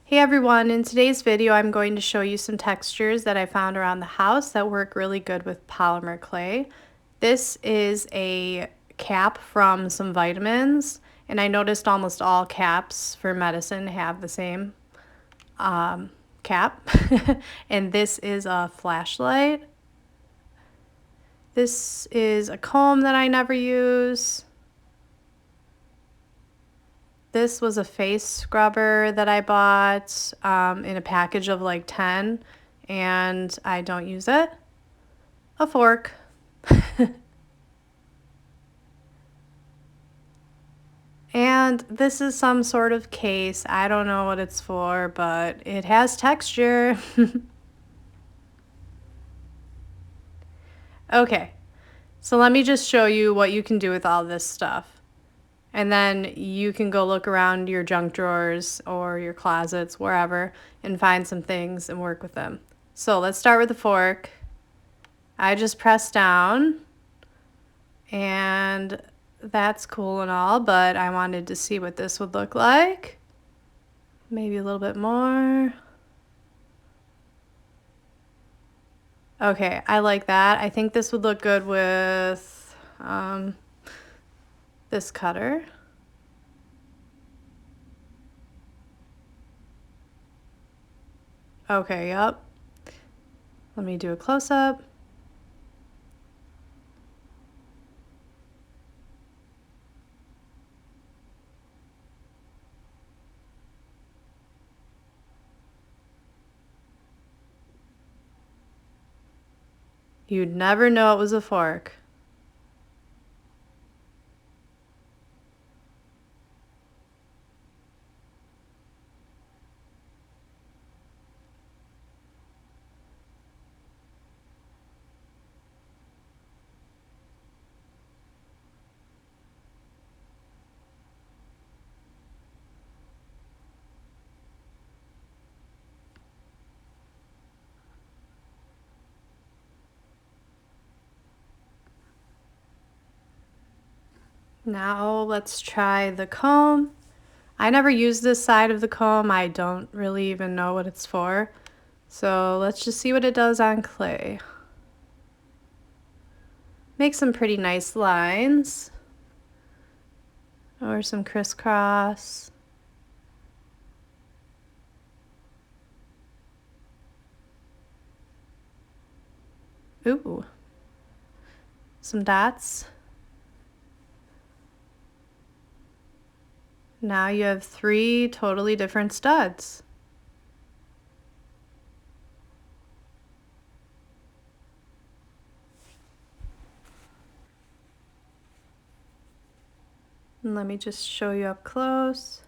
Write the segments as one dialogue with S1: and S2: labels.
S1: Hey everyone, in today's video I'm going to show you some textures that I found around the house that work really good with polymer clay. This is a cap from some vitamins, and I noticed almost all caps for medicine have the same cap. And this is a flashlight. This is a comb that I never use. This was a face scrubber that I bought in a package of like 10, and I don't use it. A fork. And this is some sort of case. I don't know what it's for, but it has texture. Okay, so let me just show you what you can do with all this stuff. And then you can go look around your junk drawers or your closets, wherever, and find some things and work with them. So let's start with the fork. I just press down, and that's cool and all, but I wanted to see what this would look like. Maybe a little bit more. Okay, I like that. I think this would look good with this cutter. Okay, yep. Let me do a close-up. You'd never know it was a fork. Now let's try the comb. I never use this side of the comb. I don't really even know what it's for. So let's just see what it does on clay. Make some pretty nice lines. Or some crisscross. Ooh. Some dots. Now you have 3 totally different studs. And let me just show you up close.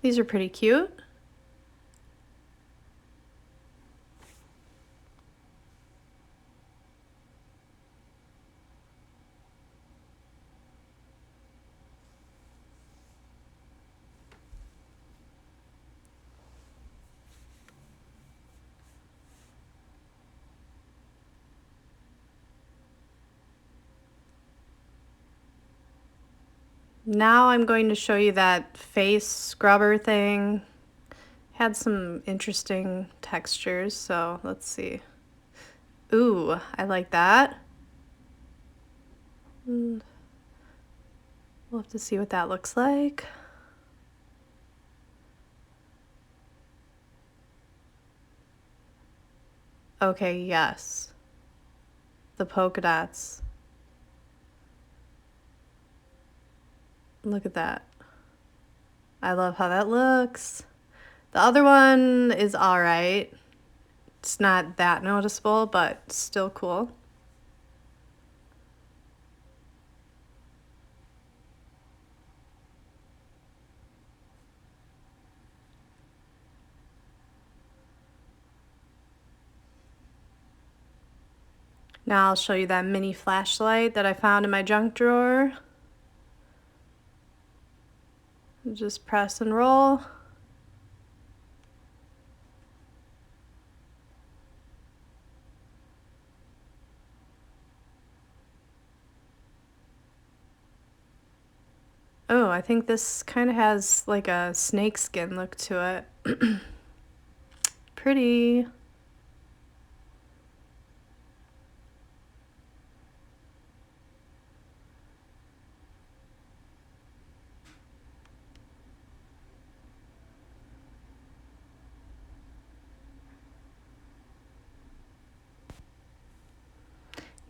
S1: These are pretty cute. Now I'm going to show you that face scrubber thing. Had some interesting textures, so let's see. Ooh, I like that. We'll have to see what that looks like. Okay, yes. The polka dots. Look at that. I love how that looks. The other one is alright. It's not that noticeable, but still cool. Now I'll show you that mini flashlight that I found in my junk drawer. Just press and roll. Oh, I think this kind of has like a snakeskin look to it. Pretty.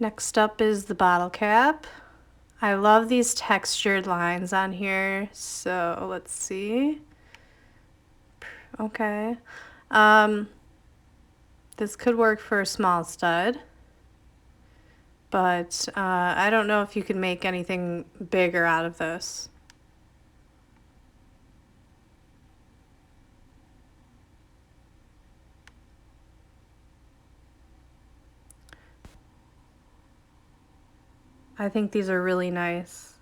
S1: Next up is the bottle cap. I love these textured lines on here, so let's see. Okay. This could work for a small stud, but I don't know if you can make anything bigger out of this. I think these are really nice.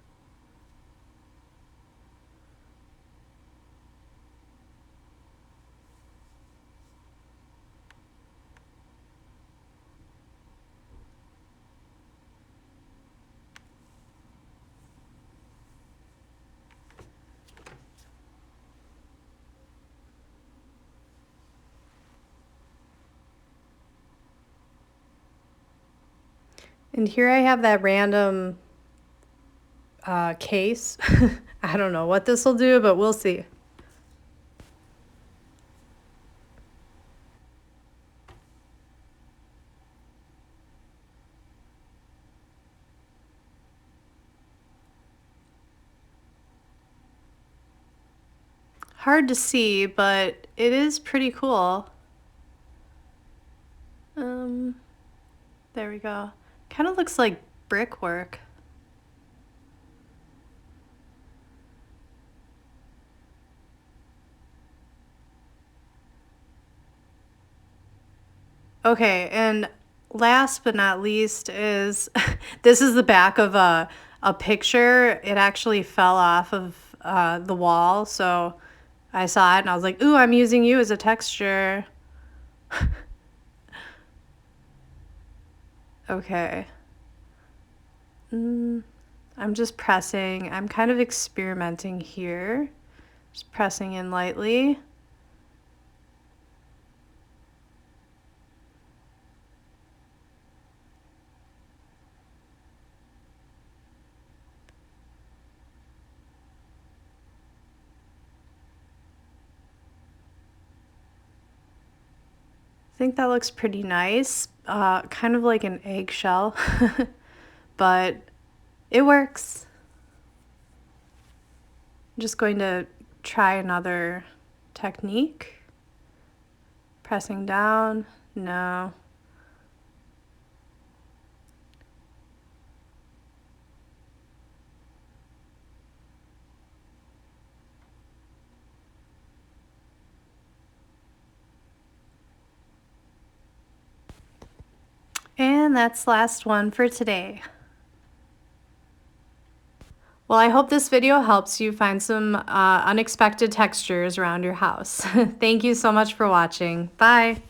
S1: And here I have that random case. I don't know what this will do, but we'll see. Hard to see, but it is pretty cool. There we go. Kind of looks like brickwork. Okay, and last but not least is this is the back of a picture. It actually fell off of the wall, so I saw it and I was like, ooh, I'm using you as a texture. Okay. I'm just pressing. I'm kind of experimenting here. Just pressing in lightly. I think that looks pretty nice. Kind of like an eggshell, but it works. I'm just going to try another technique. Pressing down, no. And that's the last one for today. Well, I hope this video helps you find some unexpected textures around your house. Thank you so much for watching. Bye.